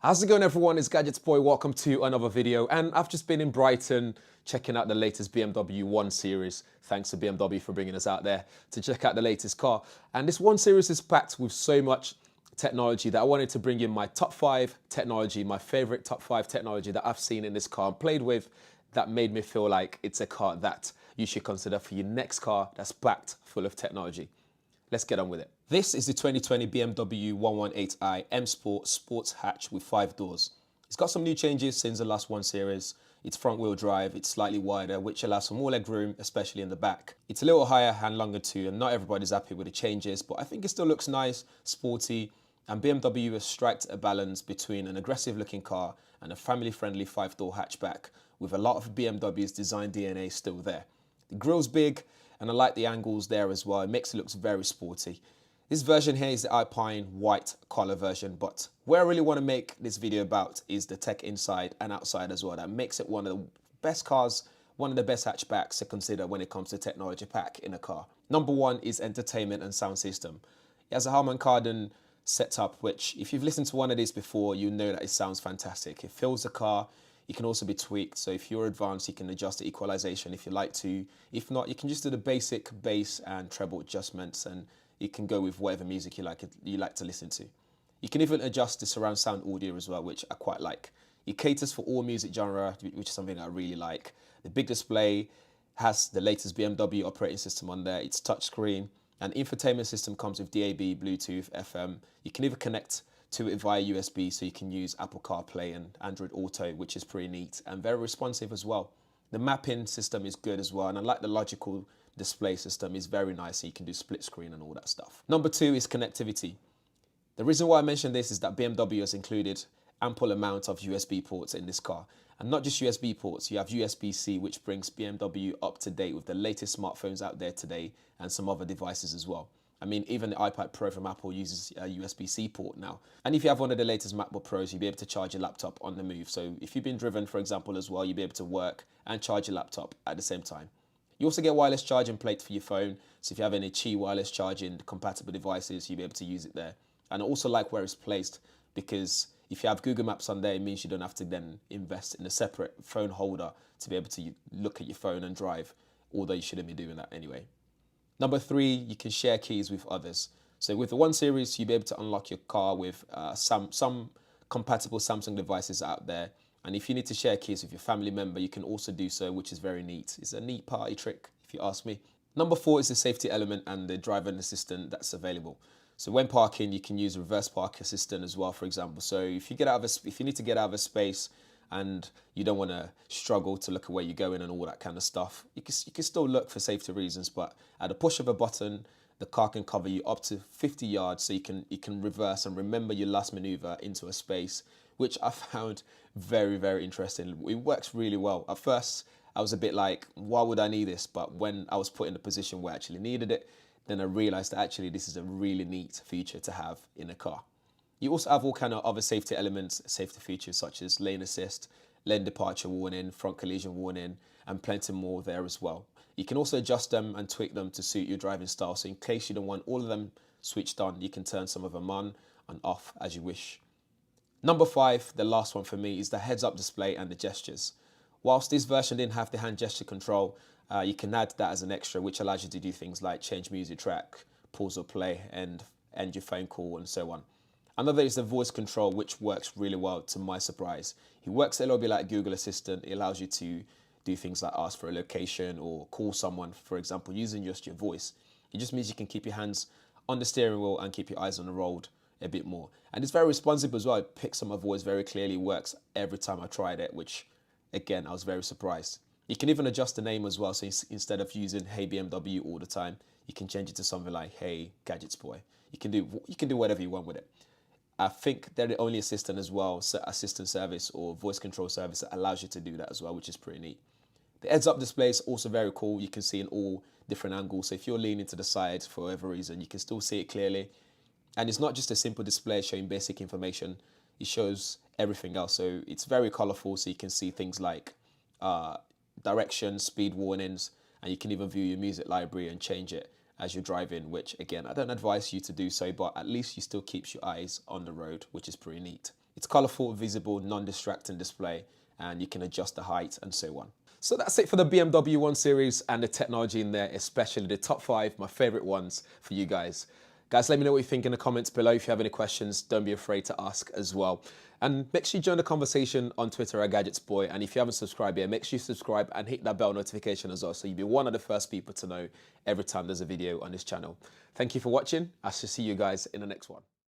How's it going, everyone? It's Gadgets Boy. Welcome to another video. And I've just been in Brighton checking out the latest BMW 1 Series. Thanks to BMW for bringing us out there to check out the latest car. And this 1 Series is packed with so much technology that I wanted to bring in my top 5 technology, my favorite top 5 technology that I've seen in this car and played with that made me feel like it's a car that you should consider for your next car that's packed full of technology. Let's get on with it. This is the 2020 BMW 118i M Sport sports hatch with 5 doors. It's got some new changes since the last 1 Series. It's front wheel drive, it's slightly wider, which allows for more leg room, especially in the back. It's a little higher and longer too, and not everybody's happy with the changes, but I think it still looks nice, sporty, and BMW has struck a balance between an aggressive looking car and a family friendly 5-door hatchback, with a lot of BMW's design DNA still there. The grille's big, and I like the angles there as well. It makes it look very sporty. This version here is the Alpine white color version, but where I really want to make this video about is the tech inside and outside as well. That makes it one of the best cars, one of the best hatchbacks to consider when it comes to technology pack in a car. Number 1 is entertainment and sound system. It has a Harman karden setup, which if you've listened to one of these before, you know that it sounds fantastic. It fills the car. It can also be tweaked, so if you're advanced, you can adjust the equalization if you like to. If not, you can just do the basic bass and treble adjustments, and you can go with whatever music you like to listen to. You can even adjust the surround sound audio as well, which I quite like. It caters for all music genre, which is something I really like. The big display has the latest BMW operating system on there. It's touchscreen, and infotainment system comes with DAB, Bluetooth, FM. You can even connect to it via USB, so you can use Apple CarPlay and Android Auto, which is pretty neat and very responsive as well. The mapping system is good as well, and I like the logical display system. Is very nice, so you can do split screen and all that stuff. Number 2 is connectivity. The reason why I mention this is that BMW has included ample amount of USB ports in this car, and not just USB ports. You have USB-C, which brings BMW up to date with the latest smartphones out there today and some other devices as well. I mean, even the iPad Pro from Apple uses a USB-C port now. And if you have one of the latest MacBook Pros, you'll be able to charge your laptop on the move. So if you've been driven, for example, as well, you'll be able to work and charge your laptop at the same time. You also get wireless charging plate for your phone. So if you have any Qi wireless charging compatible devices, you'll be able to use it there. And I also like where it's placed, because if you have Google Maps on there, it means you don't have to then invest in a separate phone holder to be able to look at your phone and drive, although you shouldn't be doing that anyway. Number 3, you can share keys with others. So with the 1 Series, you'll be able to unlock your car with some compatible Samsung devices out there. And if you need to share keys with your family member, you can also do so, which is very neat. It's a neat party trick, if you ask me. Number 4 is the safety element and the driver assistant that's available. So when parking, you can use reverse park assistant as well, for example. So if you need to get out of a space and you don't want to struggle to look at where you're going and all that kind of stuff, you can still look for safety reasons, but at the push of a button, the car can cover you up to 50 yards, so you can reverse and remember your last maneuver into a space, which I found very, very interesting. It works really well. At first, I was a bit like, why would I need this? But when I was put in a position where I actually needed it, then I realized that actually this is a really neat feature to have in a car. You also have all kind of other safety elements, safety features such as lane assist, lane departure warning, front collision warning, and plenty more there as well. You can also adjust them and tweak them to suit your driving style. So in case you don't want all of them switched on, you can turn some of them on and off as you wish. Number 5, the last one for me, is the heads-up display and the gestures. Whilst this version didn't have the hand gesture control, you can add that as an extra, which allows you to do things like change music track, pause or play, and end your phone call, and so on. Another is the voice control, which works really well to my surprise. It works a little bit like Google Assistant. It allows you to do things like ask for a location or call someone, for example, using just your voice. It just means you can keep your hands on the steering wheel and keep your eyes on the road a bit more. And it's very responsive as well. It picks up my voice very clearly. It works every time I tried it, which again, I was very surprised. You can even adjust the name as well. So instead of using Hey BMW all the time, you can change it to something like Hey Gadgets Boy. You can do whatever you want with it. I think they're the only assistant as well, assistant service or voice control service that allows you to do that as well, which is pretty neat. The heads-up display is also very cool. You can see in all different angles. So if you're leaning to the side for whatever reason, you can still see it clearly. And it's not just a simple display showing basic information. It shows everything else. So it's very colorful, so you can see things like direction, speed warnings, and you can even view your music library and change it as you're driving, which again, I don't advise you to do so, but at least you still keeps your eyes on the road, which is pretty neat. It's colourful, visible, non-distracting display, and you can adjust the height and so on. So that's it for the BMW 1 Series and the technology in there, especially the top 5, my favourite ones for you guys. Guys, let me know what you think in the comments below. If you have any questions, don't be afraid to ask as well. And make sure you join the conversation on Twitter at GadgetsBoy. And if you haven't subscribed yet, make sure you subscribe and hit that bell notification as well, so you'll be one of the first people to know every time there's a video on this channel. Thank you for watching. I shall see you guys in the next one.